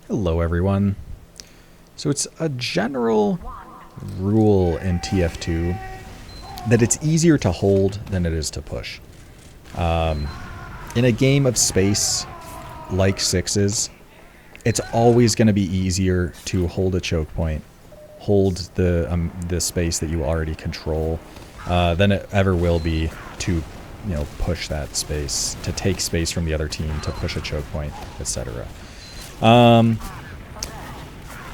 Hello everyone. So it's a general rule in TF2 that it's easier to hold than it is to push. In a game of space like sixes, it's always going to be easier to hold a choke point, hold the space that you already control, than it ever will be to push that space, to take space from the other team, to push a choke point, etc.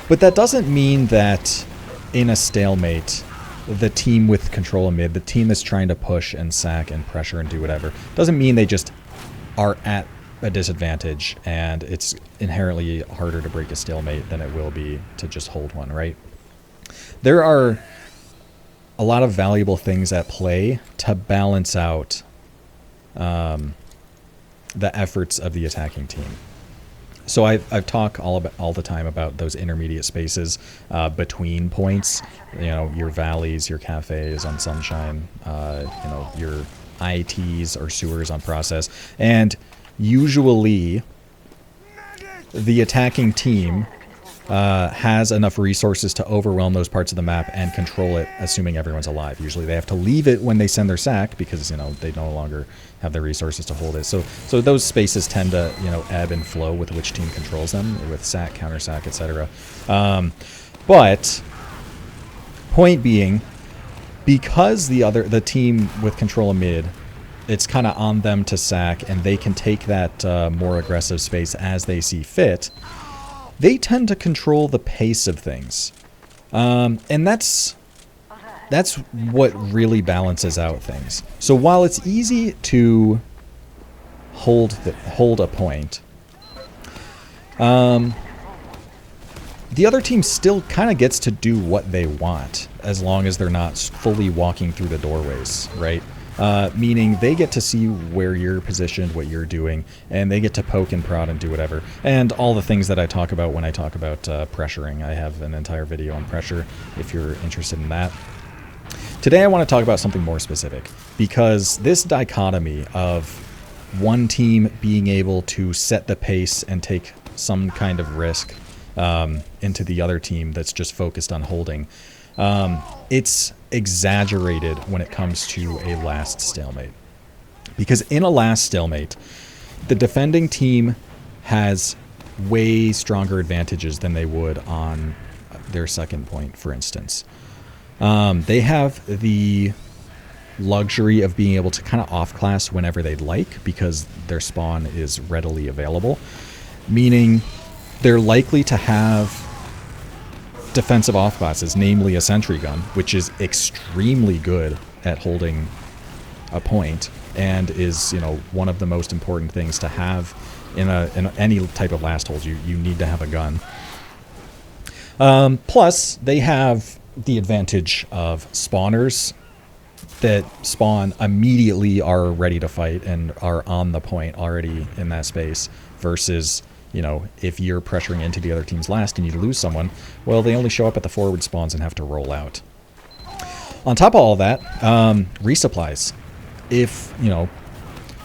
But that doesn't mean that in a stalemate, the team with control of mid, the team that's trying to push and sack and pressure and do whatever, doesn't mean they just are at a disadvantage and it's inherently harder to break a stalemate than it will be to just hold one, right? There are a lot of valuable things at play to balance out the efforts of the attacking team. So I've talked all the time about those intermediate spaces between points, your valleys, your cafes on Sunshine, your ITs or sewers on Process, and usually the attacking team has enough resources to overwhelm those parts of the map and control it, assuming everyone's alive. Usually they have to leave it when they send their sack because they no longer have the resources to hold it. So those spaces tend to ebb and flow with which team controls them, with sack, counter sack, etc. But point being, because the team with control of mid, it's kind of on them to sack, and they can take that more aggressive space as they see fit. They tend to control the pace of things. And that's what really balances out things. So while it's easy to hold a point, the other team still kind of gets to do what they want, as long as they're not fully walking through the doorways, right? Meaning they get to see where you're positioned, what you're doing, and they get to poke and prod and do whatever. And all the things that I talk about when I talk about pressuring. I have an entire video on pressure if you're interested in that. Today I want to talk about something more specific, because this dichotomy of one team being able to set the pace and take some kind of risk into the other team that's just focused on holding, it's exaggerated when it comes to a last stalemate. Because in a last stalemate, the defending team has way stronger advantages than they would on their second point, for instance. They have the luxury of being able to kind of off-class whenever they'd like, because their spawn is readily available, meaning they're likely to have defensive off classes, namely a sentry gun, which is extremely good at holding a point and is one of the most important things to have in any type of last hold. You need to have a gun. Plus they have the advantage of spawners that spawn immediately, are ready to fight and are on the point already in that space, versus if you're pressuring into the other team's last and you lose someone, well, they only show up at the forward spawns and have to roll out. On top of all that, resupplies. If,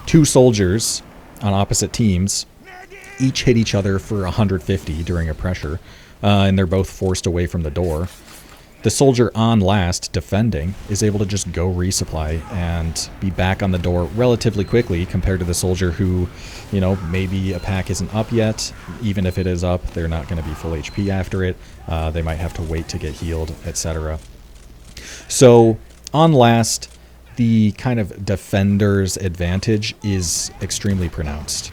two soldiers on opposite teams each hit each other for 150 during a pressure, and they're both forced away from the door, the soldier on last defending is able to just go resupply and be back on the door relatively quickly, compared to the soldier who, maybe a pack isn't up yet. Even if it is up, they're not going to be full HP after it. They might have to wait to get healed, etc. So on last, the kind of defender's advantage is extremely pronounced,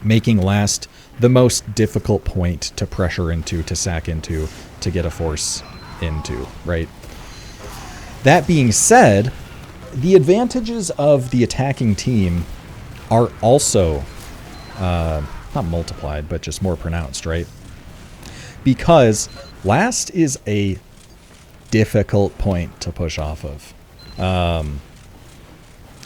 making last the most difficult point to pressure into, to sack into, to get a force into, right? That being said, the advantages of the attacking team are also not multiplied, but just more pronounced, right? Because last is a difficult point to push off of.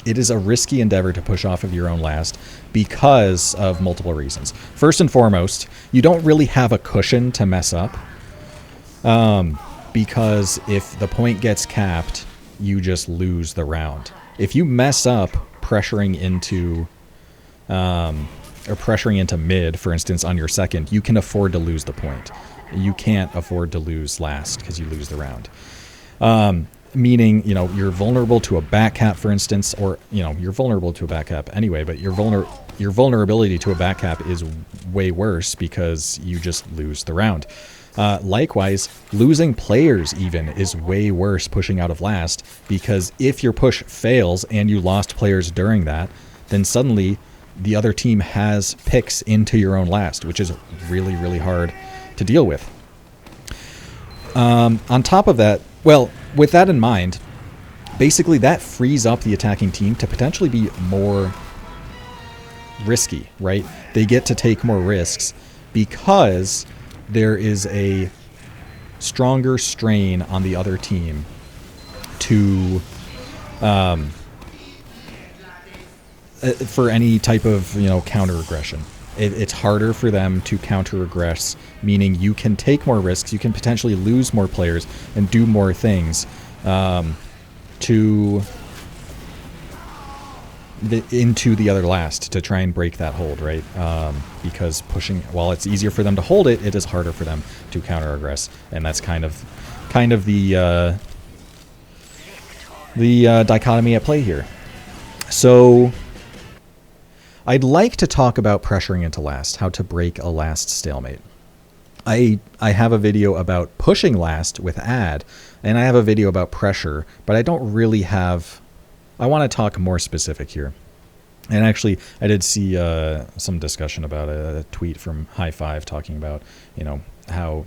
It is a risky endeavor to push off of your own last because of multiple reasons. First and foremost, you don't really have a cushion to mess up. Because if the point gets capped, you just lose the round. If you mess up pressuring into or pressuring into mid, for instance, on your second, you can afford to lose the point. You can't afford to lose last because you lose the round. Meaning, you know, you're vulnerable to a back cap, for instance, or, you know, you're vulnerable to a back cap anyway, but your vulnerability to a back cap is way worse because you just lose the round. Likewise, losing players even is way worse pushing out of last, because if your push fails and you lost players during that, then suddenly the other team has picks into your own last, which is really, really hard to deal with. On top of that, well, with that in mind, basically that frees up the attacking team to potentially be more risky, right? They get to take more risks because there is a stronger strain on the other team to for any type of, you know, counter aggression. It's harder for them to counter aggress, meaning you can take more risks, you can potentially lose more players and do more things into the other last to try and break that hold, right? Because pushing, while it's easier for them to hold it, it is harder for them to counter aggress, and that's kind of the dichotomy at play here. So I'd like to talk about pressuring into last, how to break a last stalemate. I have a video about pushing last with add, and I have a video about pressure, but I don't really have... I want to talk more specific here. And actually, I did see some discussion about a tweet from High Five talking about, you know, how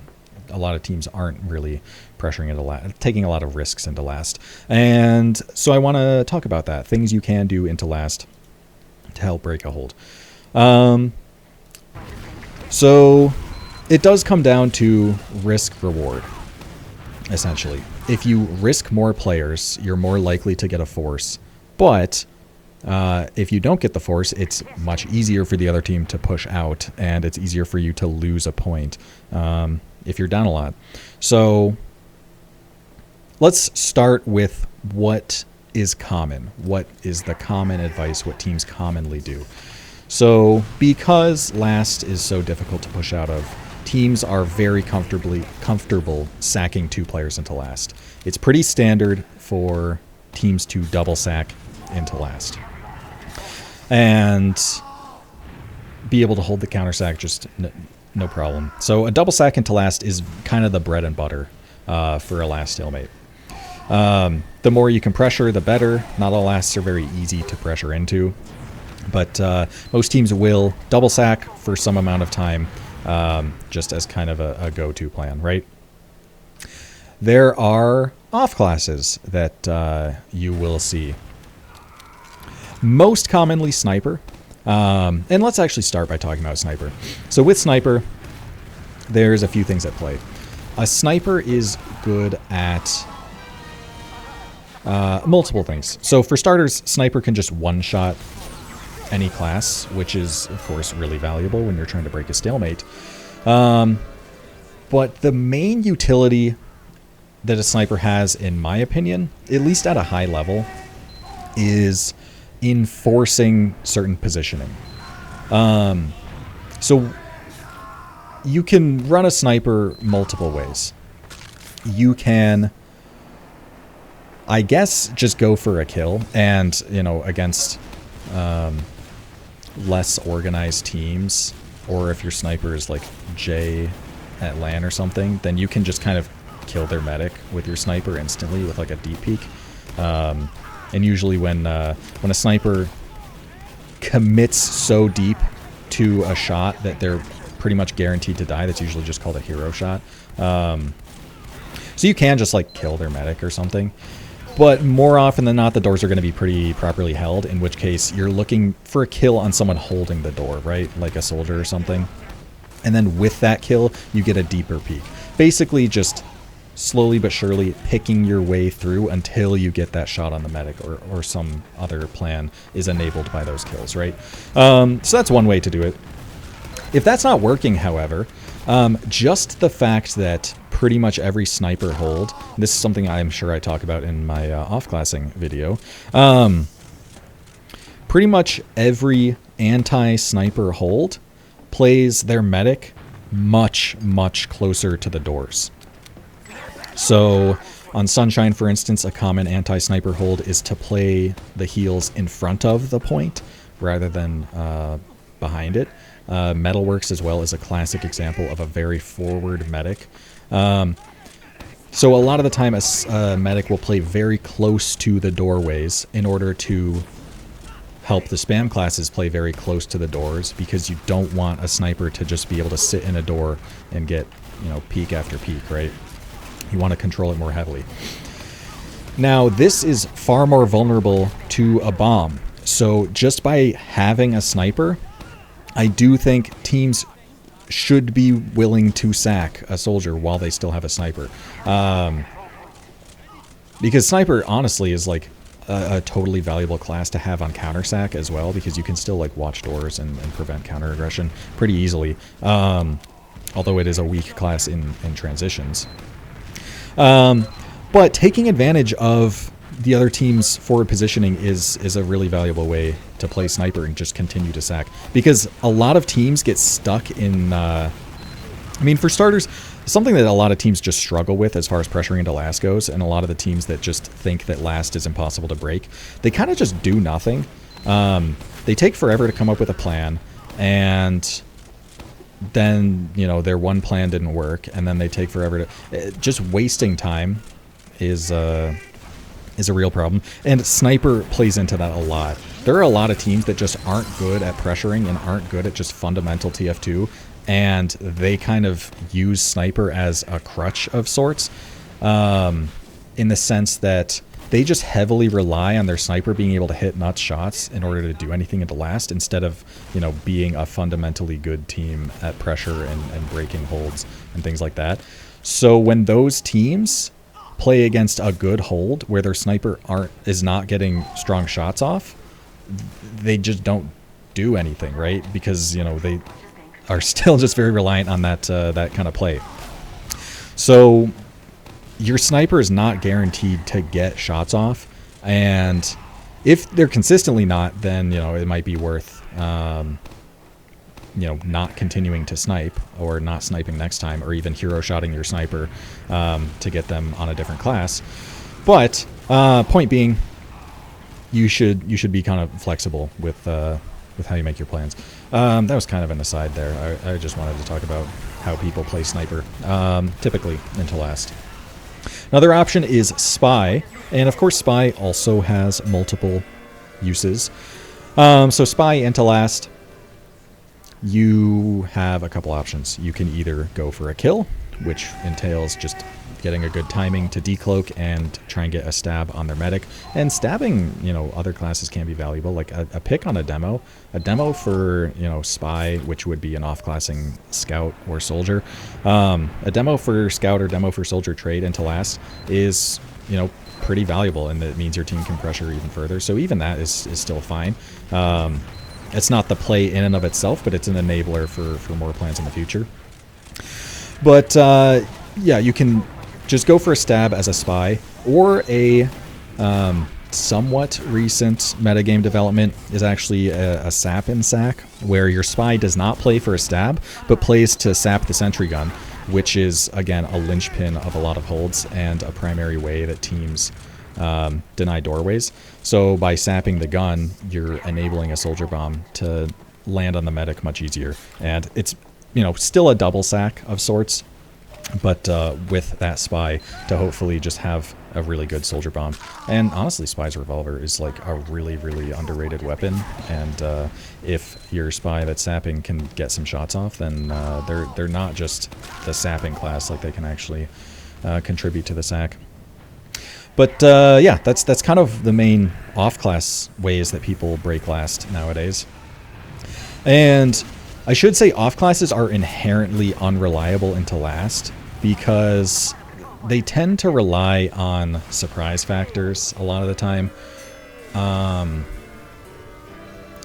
a lot of teams aren't really pressuring into last, taking a lot of risks into last. And so I want to talk about that. Things you can do into last to help break a hold. So it does come down to risk reward, essentially. If you risk more players, you're more likely to get a force. But if you don't get the force, it's much easier for the other team to push out, and it's easier for you to lose a point if you're down a lot. So let's start with what is common. What is the common advice, what teams commonly do? So because last is so difficult to push out of, teams are very comfortable sacking 2 players into last. It's pretty standard for teams to double sack into last and be able to hold the counter sack just no problem. So a double sack into last is kind of the bread and butter for a last stalemate. The more you can pressure, the better. Not all lasts are very easy to pressure into, but most teams will double sack for some amount of time, just as kind of a go-to plan, right? There are off classes that you will see. Most commonly sniper. And let's actually start by talking about sniper. So with sniper, there's a few things at play. A sniper is good at multiple things. So for starters, sniper can just one-shot any class, which is, of course, really valuable when you're trying to break a stalemate. But the main utility that a sniper has, in my opinion, at least at a high level, is enforcing certain positioning. So you can run a sniper multiple ways. You can, I guess, just go for a kill, and, you know, against less organized teams, or if your sniper is like Jay at LAN or something, then you can just kind of kill their medic with your sniper instantly with like a deep peek. And usually when a sniper commits so deep to a shot that they're pretty much guaranteed to die, that's usually just called a hero shot. So you can just like kill their medic or something. But more often than not, the doors are going to be pretty properly held, in which case you're looking for a kill on someone holding the door, right? Like a soldier or something. And then with that kill, you get a deeper peek. Basically just slowly but surely picking your way through until you get that shot on the medic, or some other plan is enabled by those kills, right? So that's one way to do it. If that's not working, however, just the fact that pretty much every sniper hold, this is something I'm sure I talk about in my off-classing video, pretty much every anti-sniper hold plays their medic much, much closer to the doors. So on Sunshine, for instance, a common anti-sniper hold is to play the heals in front of the point rather than behind it. Metalworks as well is a classic example of a very forward medic. So a lot of the time a medic will play very close to the doorways in order to help the spam classes play very close to the doors, because you don't want a sniper to just be able to sit in a door and get, you know, peek after peek, right? You want to control it more heavily. Now, this is far more vulnerable to a bomb. So just by having a sniper, I do think teams should be willing to sack a soldier while they still have a sniper. Because sniper, honestly, is like a totally valuable class to have on counter sack as well, because you can still like watch doors and prevent counter aggression pretty easily. Although it is a weak class in transitions. But taking advantage of the other team's forward positioning is a really valuable way to play sniper and just continue to sack. Because a lot of teams get stuck in... I mean, for starters, something that a lot of teams just struggle with as far as pressuring into last goes, and a lot of the teams that just think that last is impossible to break, they kind of just do nothing. They take forever to come up with a plan, and then, you know, their one plan didn't work, and then they take forever to... just wasting time is a real problem, and sniper plays into that a lot. There are a lot of teams that just aren't good at pressuring and aren't good at just fundamental TF2, and they kind of use sniper as a crutch of sorts, in the sense that they just heavily rely on their sniper being able to hit nuts shots in order to do anything into last, instead of, you know, being a fundamentally good team at pressure and breaking holds and things like that. So when those teams play against a good hold where their sniper is not getting strong shots off, they just don't do anything, right? Because, you know, they are still just very reliant on that that kind of play. So your sniper is not guaranteed to get shots off, and if they're consistently not, then, you know, it might be worth you know, not continuing to snipe, or not sniping next time, or even hero shotting your sniper to get them on a different class. But point being, you should be kind of flexible with how you make your plans. That was kind of an aside there. I just wanted to talk about how people play sniper, typically into last. Another option is spy, and of course spy also has multiple uses. So spy into last, you have a couple options. You can either go for a kill, which entails just getting a good timing to decloak and try and get a stab on their medic. And stabbing, you know, other classes can be valuable, like a pick on a demo. A demo for, you know, spy, which would be an off-classing scout or soldier. A demo for scout or demo for soldier trade into last is, you know, pretty valuable, and it means your team can pressure even further. So even that is still fine. It's not the play in and of itself, but it's an enabler for more plans in the future. But yeah, you can just go for a stab as a spy, or a somewhat recent metagame development is actually a sap in sack, where your spy does not play for a stab, but plays to sap the sentry gun, which is, again, a linchpin of a lot of holds and a primary way that teams deny doorways. So by sapping the gun, you're enabling a soldier bomb to land on the medic much easier. And it's, you know, still a double sack of sorts, but with that spy to hopefully just have a really good soldier bomb. And honestly, spy's revolver is like a really, really underrated weapon. And if your spy that's sapping can get some shots off, then they're not just the sapping class, like they can actually contribute to the sack. But yeah, that's kind of the main off-class ways that people break last nowadays. And I should say off-classes are inherently unreliable into last, because they tend to rely on surprise factors a lot of the time.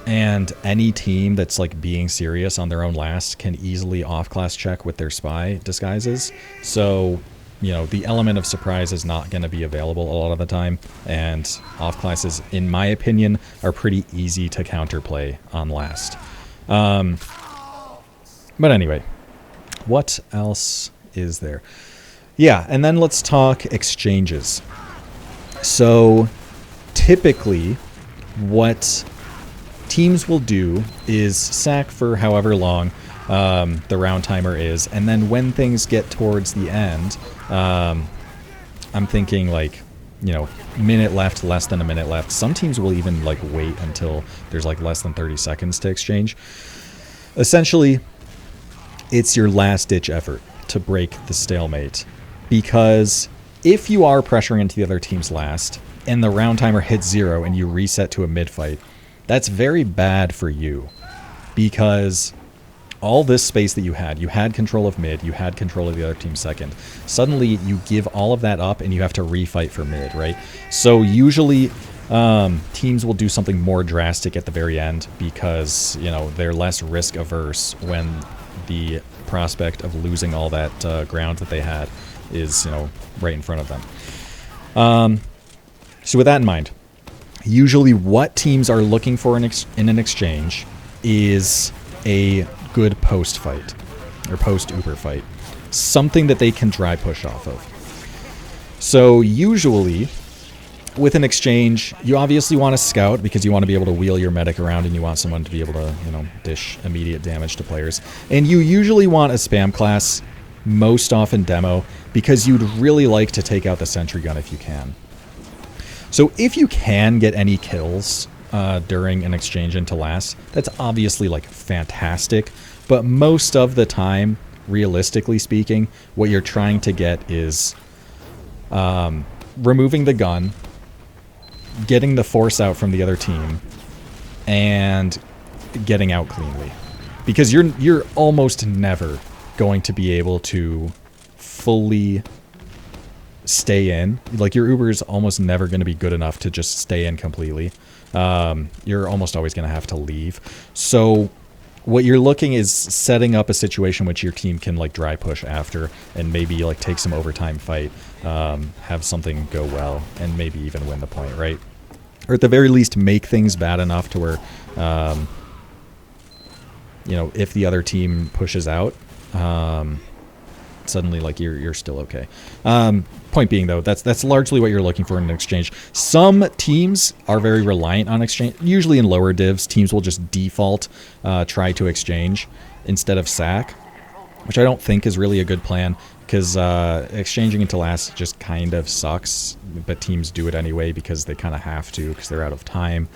And any team that's like being serious on their own last can easily off-class check with their spy disguises. So, the element of surprise is not going to be available a lot of the time, and off classes, in my opinion, are pretty easy to counterplay on last. But anyway, what else is there? Yeah, and then let's talk exchanges. So typically what teams will do is sack for however long the round timer is, and then when things get towards the end, I'm thinking like, minute left, less than a minute left. Some teams will even like wait until there's like less than 30 seconds to exchange. Essentially, it's your last ditch effort to break the stalemate, because if you are pressuring into the other team's last and the round timer hits 0 and you reset to a mid fight, that's very bad for you, because all this space that you had control of mid, you had control of the other team's second. Suddenly you give all of that up and you have to refight for mid, right? So usually teams will do something more drastic at the very end, because they're less risk averse when the prospect of losing all that ground that they had is right in front of them. So with that in mind, usually what teams are looking for in an exchange is a good post fight or post Uber fight, something that they can dry push off of. So usually with an exchange, you obviously want to scout because you want to be able to wheel your medic around and you want someone to be able to, dish immediate damage to players. And you usually want a spam class, most often demo, because you'd really like to take out the sentry gun if you can. So if you can get any kills during an exchange into last, that's obviously like fantastic, but most of the time, realistically speaking, what you're trying to get is removing the gun, getting the force out from the other team, and getting out cleanly, because you're almost never going to be able to fully stay in. Like, your Uber is almost never going to be good enough to just stay in completely. You're almost always going to have to leave. So what you're looking is setting up a situation which your team can like dry push after, and maybe like take some overtime fight, have something go well, and maybe even win the point, right? Or at the very least make things bad enough to where if the other team pushes out, suddenly like you're still okay. Point being, though, that's largely what you're looking for in an exchange. Some teams are very reliant on exchange. Usually in lower divs, teams will just default try to exchange instead of sack, which I don't think is really a good plan, because exchanging into last just kind of sucks, but teams do it anyway because they kind of have to, because they're out of time.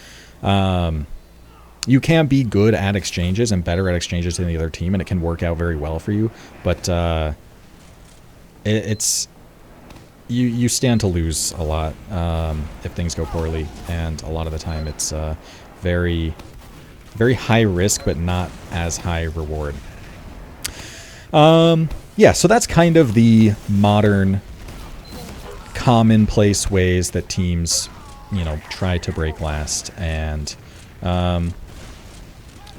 You can be good at exchanges and better at exchanges than the other team, and it can work out very well for you, but you stand to lose a lot if things go poorly, and a lot of the time it's very, very high risk, but not as high reward. Yeah, so that's kind of the modern commonplace ways that teams, try to break last, and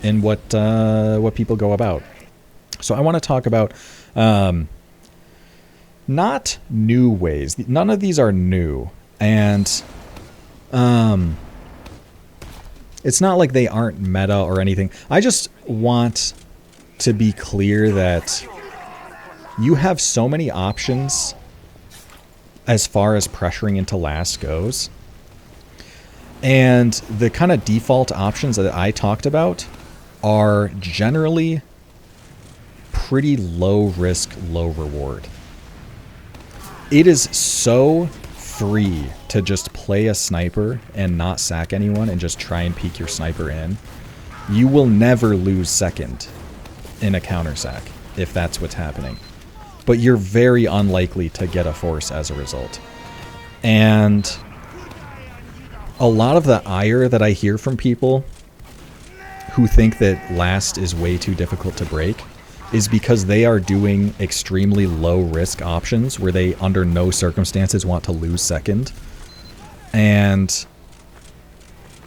what people go about. So I want to talk about not new ways. None of these are new, and it's not like they aren't meta or anything. I just want to be clear that you have so many options as far as pressuring into last goes, and the kind of default options that I talked about are generally pretty low risk, low reward. It is so free to just play a sniper and not sack anyone and just try and peek your sniper in. You will never lose second in a counter sack if that's what's happening, but you're very unlikely to get a force as a result. And a lot of the ire that I hear from people who think that last is way too difficult to break is because they are doing extremely low risk options where they under no circumstances want to lose second. And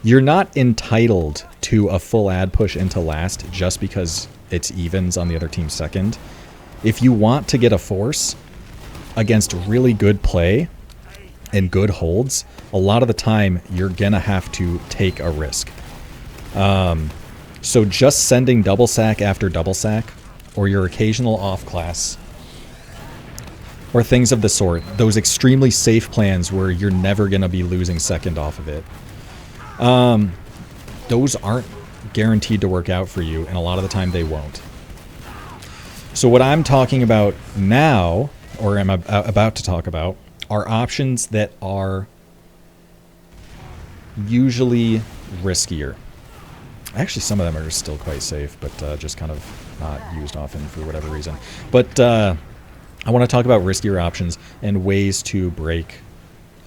you're not entitled to a full ad push into last just because it's evens on the other team's second. If you want to get a force, against really good play and good holds, a lot of the time you're gonna have to take a risk. So just sending double sack after double sack, or your occasional off class, or things of the sort, those extremely safe plans where you're never gonna be losing second off of it, those aren't guaranteed to work out for you, and a lot of the time they won't. So what I'm talking about now, or I'm about to talk about, are options that are usually riskier. Actually, some of them are still quite safe, but just kind of not used often for whatever reason. But I want to talk about riskier options and ways to break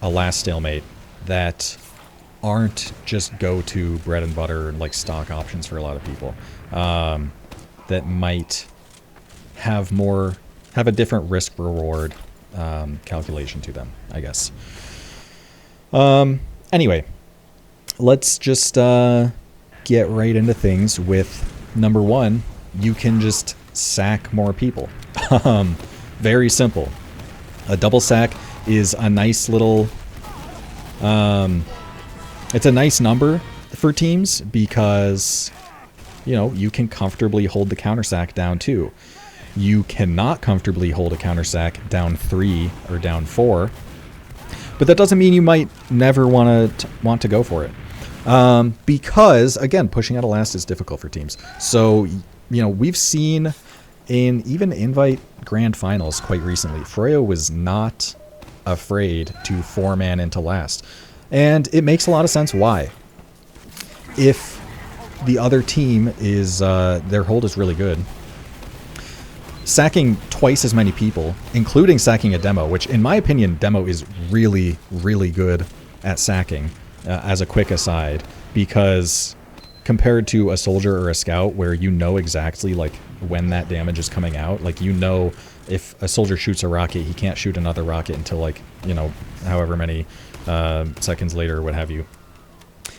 a last stalemate that aren't just go-to bread and butter like stock options for a lot of people, that might have a different risk reward calculation to them, I guess. Anyway, let's just get right into things with number one. You can just sack more people. Very simple. A double sack is a nice little it's a nice number for teams because, you know, you can comfortably hold the counter sack down 2. You cannot comfortably hold a counter sack down 3 or down 4, but that doesn't mean you might never want to go for it, because again, pushing out a last is difficult for teams. So, you know, we've seen in even invite grand finals quite recently, Froyo was not afraid to 4-man into last. And it makes a lot of sense why. If the other team is, their hold is really good, sacking twice as many people, including sacking a demo, which in my opinion, demo is really, really good at sacking, as a quick aside, because compared to a soldier or a scout where you know exactly like when that damage is coming out, like you know if a soldier shoots a rocket, he can't shoot another rocket until like, you know, however many seconds later or what have you.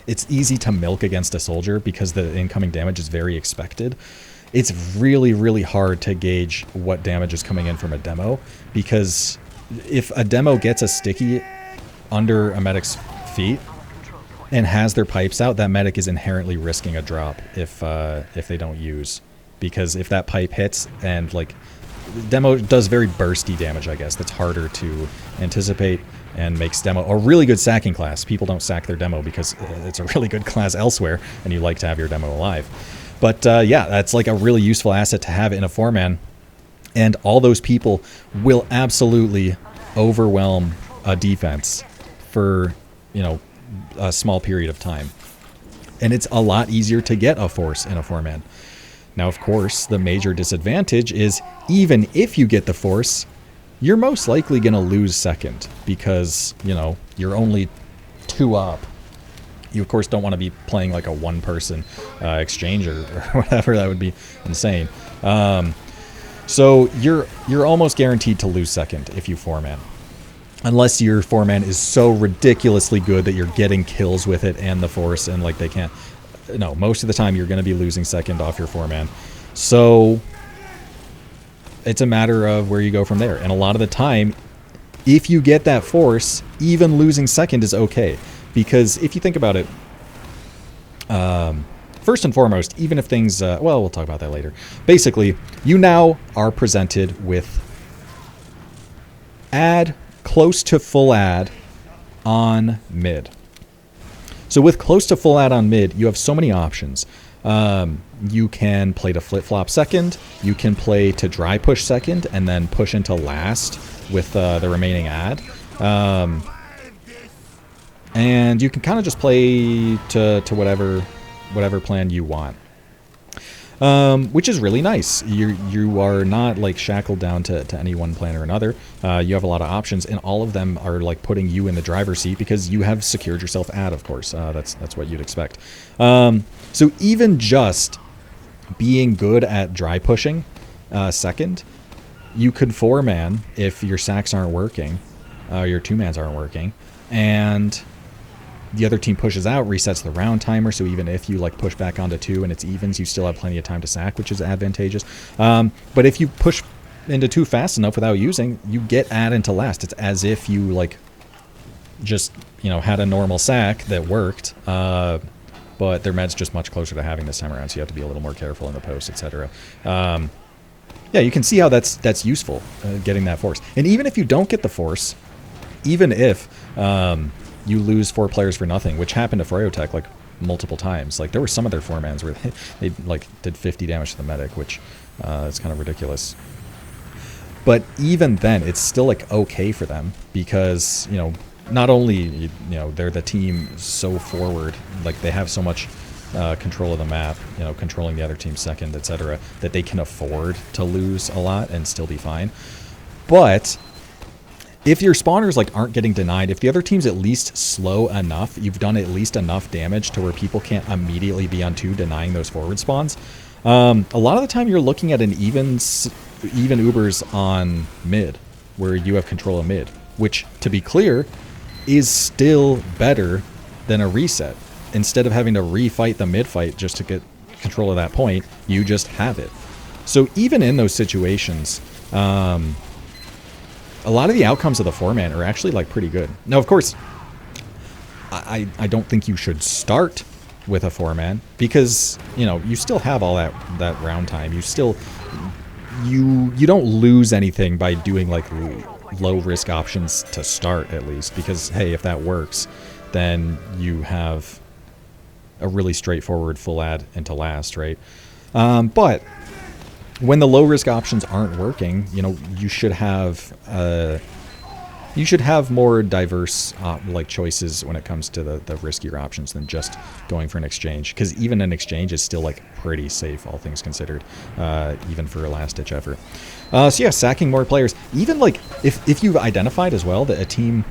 It's easy to milk against a soldier because the incoming damage is very expected. It's really, really hard to gauge what damage is coming in from a demo, because if a demo gets a sticky under a medic's feet and has their pipes out, that medic is inherently risking a drop if they don't use, because if that pipe hits and like demo does very bursty damage, I guess, that's harder to anticipate and makes demo a really good sacking class. People don't sack their demo because it's a really good class elsewhere and you like to have your demo alive. But yeah, that's like a really useful asset to have in a 4-man, and all those people will absolutely overwhelm a defense for, you know, a small period of time. And it's a lot easier to get a force in a 4-man. Now, of course, the major disadvantage is even if you get the force, you're most likely going to lose second because, you know, you're only 2 up. You, of course, don't want to be playing like a one-person exchange or whatever. That would be insane. So you're almost guaranteed to lose second if you 4-man. Unless your 4-man is so ridiculously good that you're getting kills with it and the force and like they can't... No, most of the time you're going to be losing second off your 4-man. So it's a matter of where you go from there. And a lot of the time, if you get that force, even losing second is okay. Because if you think about it, first and foremost, even if things... well, we'll talk about that later. Basically, you now are presented with add close to full add on mid. So with close to full add on mid, you have so many options. You can play to flip-flop second. You can play to dry push second and then push into last with the remaining add. And you can kind of just play to whatever plan you want. Which is really nice. You are not like shackled down to any one plan or another. You have a lot of options, and all of them are like putting you in the driver's seat because you have secured yourself ad, of course. That's what you'd expect. So even just being good at dry pushing second, you could 4-man if your sacks aren't working, your 2-mans aren't working, and the other team pushes out, resets the round timer, so even if you like push back onto 2 and it's evens, you still have plenty of time to sack, which is advantageous. But if you push into 2 fast enough without using, you get add into last. It's as if you like just, you know, had a normal sack that worked, but their med's just much closer to having this time around, so you have to be a little more careful in the post, etc. Yeah, you can see how that's useful, getting that force. And even if you don't get the force, even if you lose 4 players for nothing, which happened to Froyotech like multiple times. Like there were some of their 4-mans where they like did 50 damage to the medic, which is kind of ridiculous. But even then, it's still like okay for them because, you know, not only, you know, they're the team so forward, like they have so much control of the map, you know, controlling the other team's second, etc., that they can afford to lose a lot and still be fine. But if your spawners like aren't getting denied, if the other team's at least slow enough, you've done at least enough damage to where people can't immediately be on 2 denying those forward spawns. A lot of the time you're looking at an even Ubers on mid, where you have control of mid, which, to be clear, is still better than a reset. Instead of having to refight the mid fight just to get control of that point, you just have it. So even in those situations, a lot of the outcomes of the 4-man are actually like pretty good. Now, of course, I don't think you should start with a 4-man because, you know, you still have all that round time. You still you don't lose anything by doing like low risk options to start, at least, because hey, if that works, then you have a really straightforward full add into last, right? But when the low risk options aren't working, you know, you should have more diverse like choices when it comes to the riskier options than just going for an exchange, because even an exchange is still like pretty safe, all things considered, even for a last ditch effort. So yeah, sacking more players. Even like if you've identified as well that a team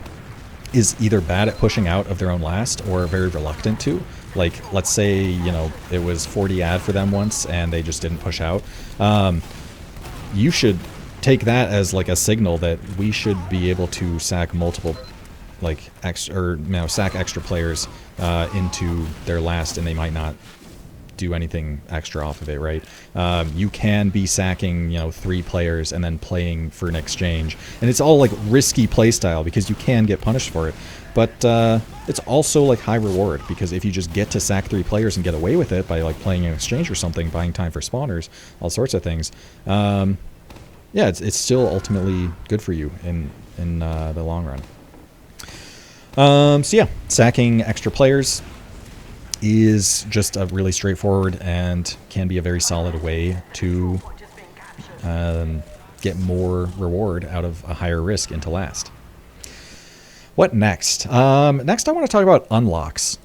is either bad at pushing out of their own last or very reluctant to, like let's say, you know, it was 40 ad for them once and they just didn't push out, you should take that as like a signal that we should be able to sack multiple like sack extra players into their last, and they might not do anything extra off of it, right? You can be sacking, you know, 3 players and then playing for an exchange, and it's all like risky play style because you can get punished for it, but it's also like high reward, because if you just get to sack 3 players and get away with it by like playing an exchange or something, buying time for spawners, all sorts of things, yeah, it's still ultimately good for you in the long run. So yeah, sacking extra players is just a really straightforward and can be a very solid way to get more reward out of a higher risk into last. What next? Next I want to talk about unlocks.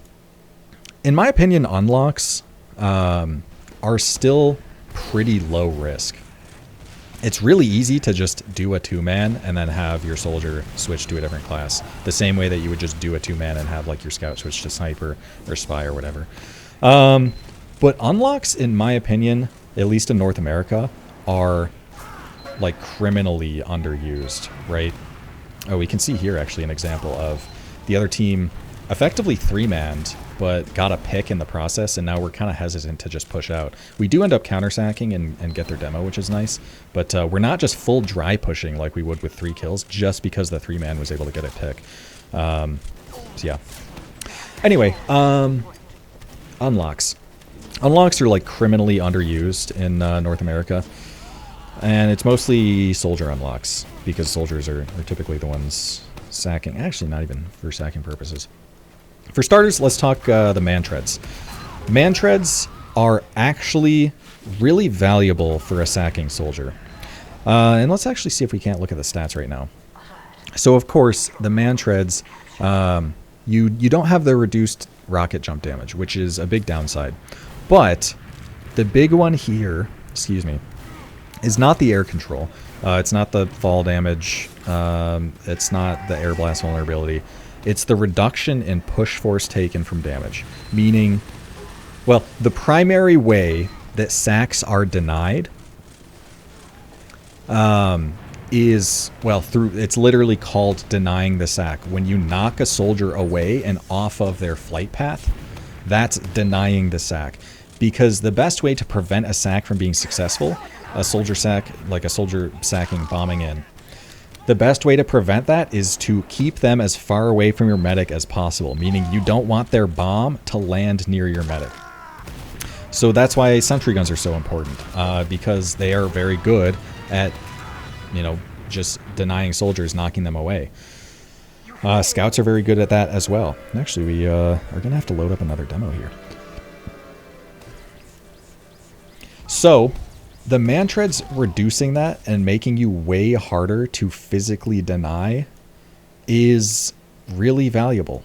In my opinion, unlocks are still pretty low risk. It's really easy to just do a 2-man and then have your soldier switch to a different class, the same way that you would just do a 2-man and have like your scout switch to sniper or spy or whatever. But unlocks, in my opinion, at least in North America, are like criminally underused, right? Oh, we can see here actually an example of the other team effectively 3-manned, but got a pick in the process, and now we're kind of hesitant to just push out. We do end up counter-sacking and get their demo, which is nice, but we're not just full dry pushing like we would with 3 kills, just because the 3-man was able to get a pick. So yeah. Anyway, unlocks. Unlocks are like criminally underused in North America, and it's mostly soldier unlocks, because soldiers are typically the ones sacking. Actually, not even for sacking purposes. For starters, let's talk the man treads. Man treads are actually really valuable for a sacking soldier. And let's actually see if we can't look at the stats right now. So of course, the man treads, you don't have the reduced rocket jump damage, which is a big downside. But the big one here, excuse me, is not the air control. It's not the fall damage. It's not the air blast vulnerability. It's the reduction in push force taken from damage. Meaning, well, the primary way that sacks are denied is, well, it's literally called denying the sack. When you knock a soldier away and off of their flight path, that's denying the sack. Because the best way to prevent a sack from being successful a soldier sack, like a soldier sacking, bombing in. The best way to prevent that is to keep them as far away from your medic as possible, meaning you don't want their bomb to land near your medic. So that's why sentry guns are so important, because they are very good at, you know, just denying soldiers, knocking them away. Scouts are very good at that as well. Actually, we are going to have to load up another demo here. So, the Mantreads reducing that and making you way harder to physically deny is really valuable.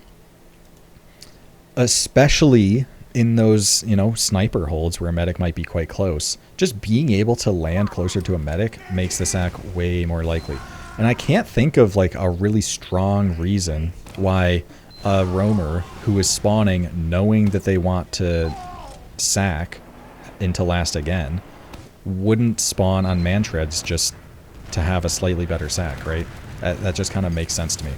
Especially in those, you know, sniper holds where a medic might be quite close. Just being able to land closer to a medic makes the sack way more likely. And I can't think of like a really strong reason why a roamer who is spawning knowing that they want to sack into last again wouldn't spawn on Mantreads just to have a slightly better sack, right? That just kind of makes sense to me.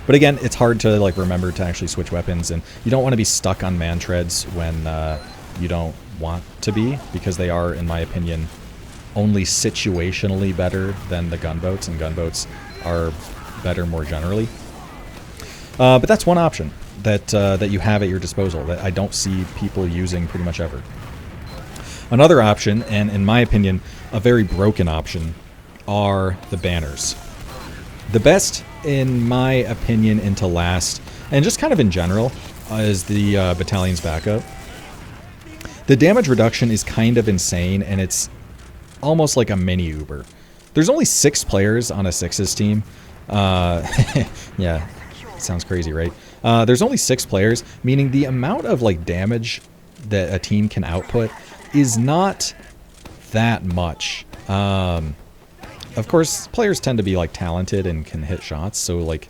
But again, it's hard to like remember to actually switch weapons, and you don't want to be stuck on Mantreads when you don't want to be, because they are, in my opinion, only situationally better than the gunboats, and gunboats are better more generally. But that's one option that you have at your disposal that I don't see people using pretty much ever. Another option, and in my opinion, a very broken option, are the banners. The best, in my opinion, into last, and just kind of in general, is the battalion's backup. The damage reduction is kind of insane, and it's almost like a mini Uber. There's only 6 players on a 6s team. Yeah, sounds crazy, right? There's only 6 players, meaning the amount of like damage that a team can output is not that much. Of course, players tend to be like talented and can hit shots, so like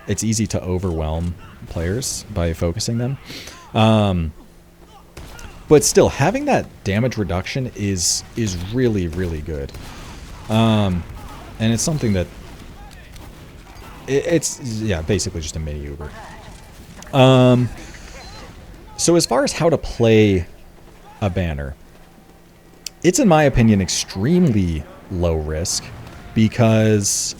it's easy to overwhelm players by focusing them. But still, having that damage reduction is really, really good. And it's something that it's yeah, basically just a mini Uber. So as far as how to play a banner, it's, in my opinion, extremely low risk, because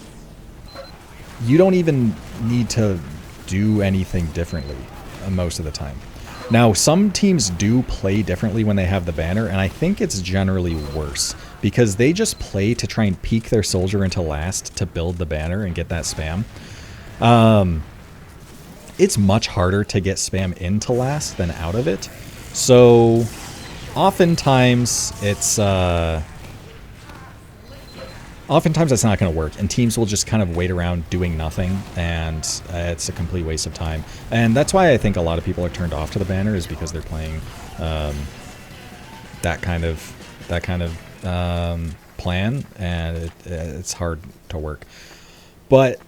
you don't even need to do anything differently most of the time. Now, some teams do play differently when they have the banner, and I think it's generally worse, because they just play to try and peek their soldier into last to build the banner and get that spam. It's much harder to get spam into last than out of it, so oftentimes it's not going to work, and teams will just kind of wait around doing nothing, and it's a complete waste of time. And that's why I think a lot of people are turned off to the banner, is because they're playing that kind of plan, and it's hard to work. But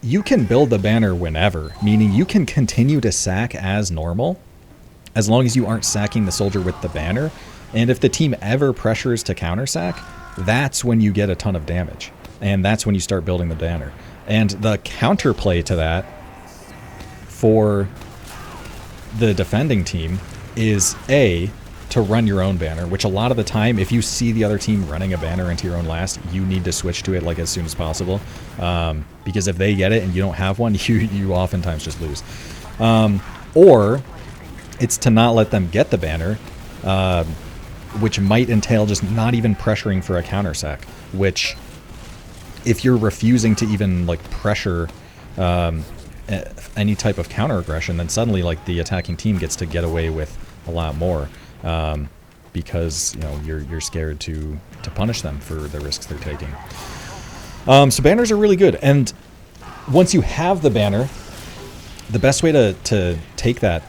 you can build the banner whenever, meaning you can continue to sack as normal, as long as you aren't sacking the soldier with the banner. And if the team ever pressures to counter sack, that's when you get a ton of damage, and that's when you start building the banner. And the counterplay to that for the defending team is to run your own banner, which a lot of the time, if you see the other team running a banner into your own last, you need to switch to it like as soon as possible, because if they get it and you don't have one, you oftentimes just lose. Or it's to not let them get the banner, which might entail just not even pressuring for a counter sack, which, if you're refusing to even like pressure any type of counter aggression, then suddenly like the attacking team gets to get away with a lot more, because, you know, you're scared to punish them for the risks they're taking. So banners are really good, and once you have the banner, the best way to take that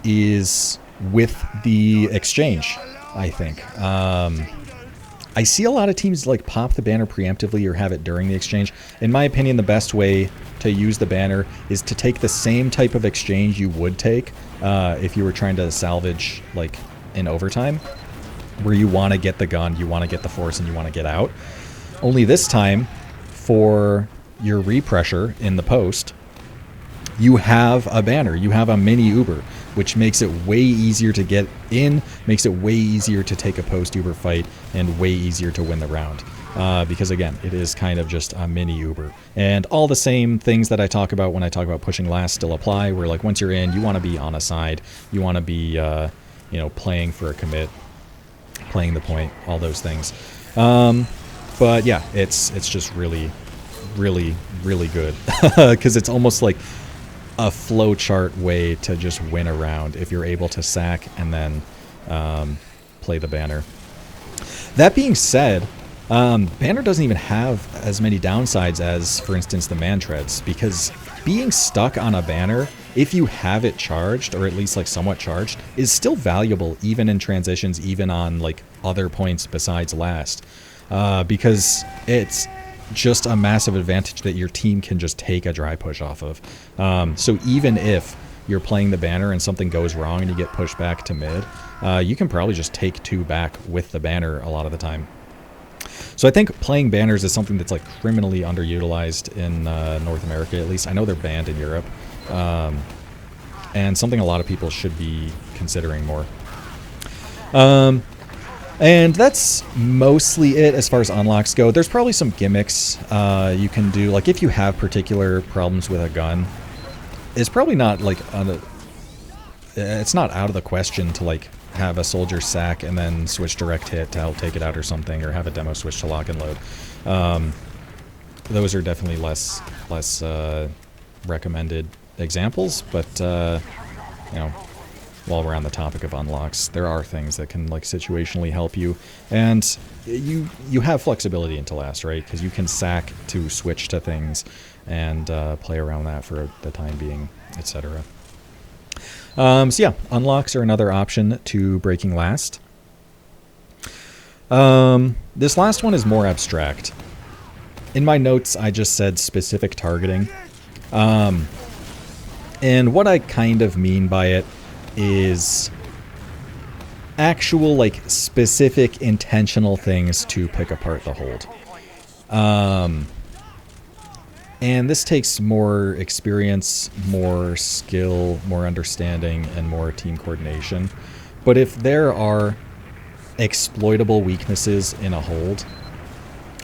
is with the exchange, I think. I see a lot of teams like pop the banner preemptively or have it during the exchange. In my opinion, the best way to use the banner is to take the same type of exchange you would take if you were trying to salvage like in overtime, where you want to get the gun, you want to get the force, and you want to get out. Only this time, for your repressure in the post, you have a banner, you have a mini Uber, which makes it way easier to get in, makes it way easier to take a post-Uber fight, and way easier to win the round. Because again, it is kind of just a mini Uber. And all the same things that I talk about when I talk about pushing last still apply, where like once you're in, you want to be on a side, you want to be, you know, playing for a commit, playing the point, all those things. But yeah, it's just really, really, really good. Because it's almost like a flowchart way to just win a round if you're able to sack and then play the banner. That being said, banner doesn't even have as many downsides as, for instance, the man treads, because being stuck on a banner, if you have it charged, or at least like somewhat charged, is still valuable even in transitions, even on like other points besides last, because it's just a massive advantage that your team can just take a dry push off of. So even if you're playing the banner and something goes wrong and you get pushed back to mid, you can probably just take 2 back with the banner a lot of the time. So I think playing banners is something that's like criminally underutilized in North America, at least. I know they're banned in Europe, and something a lot of people should be considering more. And that's mostly it as far as unlocks go. There's probably some gimmicks you can do. Like if you have particular problems with a gun, it's probably not like it's not out of the question to like have a soldier sack and then switch direct hit to help take it out or something, or have a demo switch to lock and load. Those are definitely less recommended examples, but you know, while we're on the topic of unlocks, there are things that can like situationally help you, and you have flexibility into last, right? Because you can sack to switch to things and play around that for the time being, etc. So yeah, unlocks are another option to breaking last. This last one is more abstract. In my notes, I just said specific targeting. And what I kind of mean by it is actual, like, specific intentional things to pick apart the hold. And this takes more experience, more skill, more understanding, and more team coordination. But if there are exploitable weaknesses in a hold,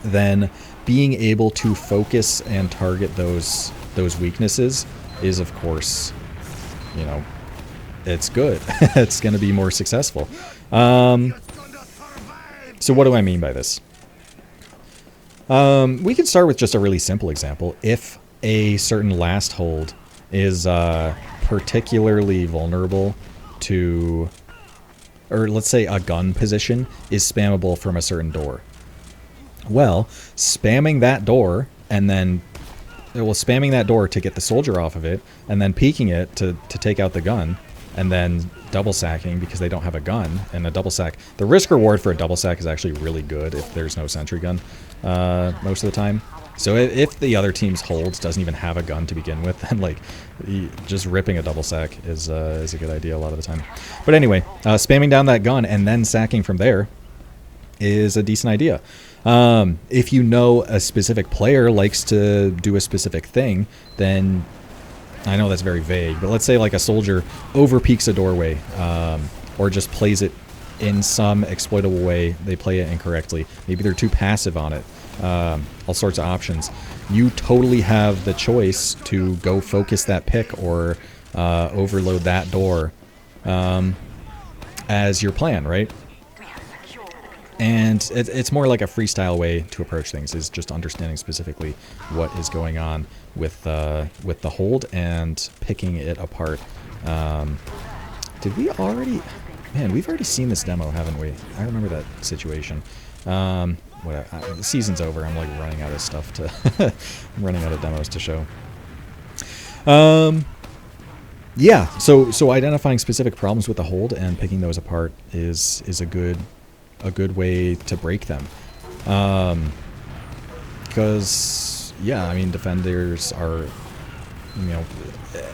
then being able to focus and target those weaknesses is, of course, you know, it's good. It's going to be more successful. So what do I mean by this? We can start with just a really simple example. If a certain last hold is particularly vulnerable to, or let's say a gun position is spammable from a certain door. Well, spamming that door and then, spamming that door to get the soldier off of it, and then peeking it to take out the gun, and then double sacking because they don't have a gun, and a double sack. The risk reward for a double sack is actually really good if there's no sentry gun most of the time. So if the other team's holds doesn't even have a gun to begin with, then like just ripping a double sack is a good idea a lot of the time. But anyway, spamming down that gun and then sacking from there is a decent idea. If you know a specific player likes to do a specific thing, then I know that's very vague, but let's say like a soldier over-peeks a doorway, or just plays it in some exploitable way. They play it incorrectly. Maybe they're too passive on it. All sorts of options. You totally have the choice to go focus that pick or overload that door as your plan, right? And it's more like a freestyle way to approach things, is just understanding specifically what is going on with the hold and picking it apart. Did we already... Man, we've already seen this demo, haven't we? I remember that situation. The season's over. I'm like running out of stuff to... I'm running out of demos to show. Yeah, so identifying specific problems with the hold and picking those apart is a good way to break them. Because, yeah, I mean, defenders are, you know,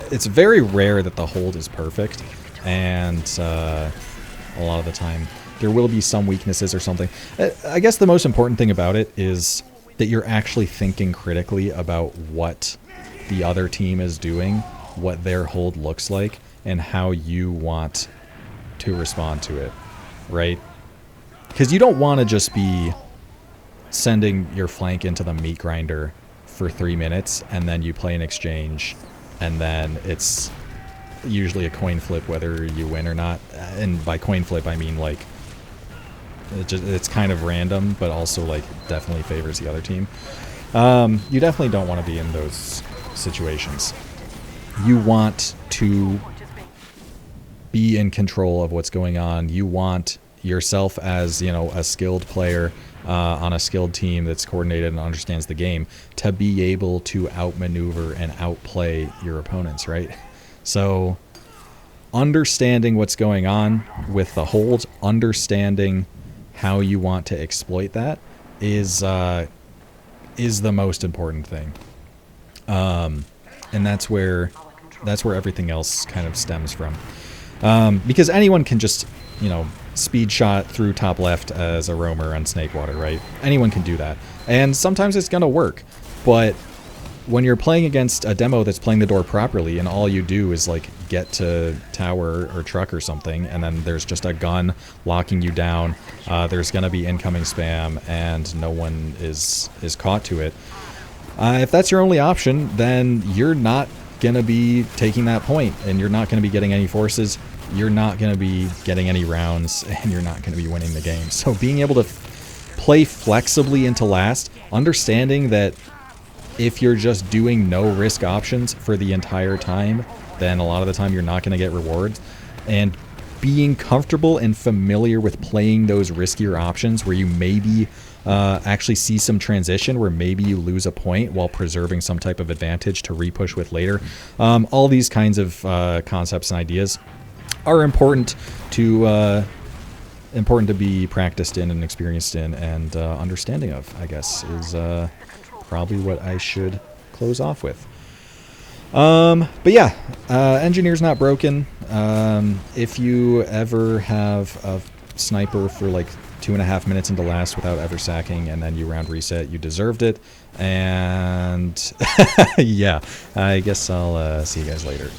it's very rare that the hold is perfect, and a lot of the time there will be some weaknesses or something. I guess the most important thing about it is that you're actually thinking critically about what the other team is doing what their hold looks like and how you want to respond to it, right? Because you don't want to just be sending your flank into the meat grinder for 3 minutes and then you play an exchange and then it's usually a coin flip whether you win or not. And by coin flip I mean like it's kind of random, but also like definitely favors the other team. You definitely don't want to be in those situations. You want to be in control of what's going on. You want yourself as, you know, a skilled player on a skilled team that's coordinated and understands the game to be able to outmaneuver and outplay your opponents, right? So understanding what's going on with the hold, understanding how you want to exploit that is the most important thing. And that's where everything else kind of stems from. Because anyone can just, you know, speed shot through top left as a roamer on Snakewater, right? Anyone can do that. And sometimes it's going to work. But when you're playing against a demo that's playing the door properly and all you do is like get to tower or truck or something and then there's just a gun locking you down, there's going to be incoming spam and no one is caught to it. If that's your only option, then you're not going to be taking that point and you're not going to be getting any forces. You're not going to be getting any rounds, and you're not going to be winning the game. So being able to play flexibly into last, understanding that if you're just doing no-risk options for the entire time, then a lot of the time you're not going to get rewards. And being comfortable and familiar with playing those riskier options where you maybe actually see some transition, where maybe you lose a point while preserving some type of advantage to repush with later. All these kinds of concepts and ideas are important to be practiced in and experienced in and understanding of, I guess, is probably what I should close off with. But yeah, Engineer's not broken. If you ever have a sniper for like 2.5 minutes into last without ever sacking and then you round reset, you deserved it. And yeah, I guess I'll see you guys later.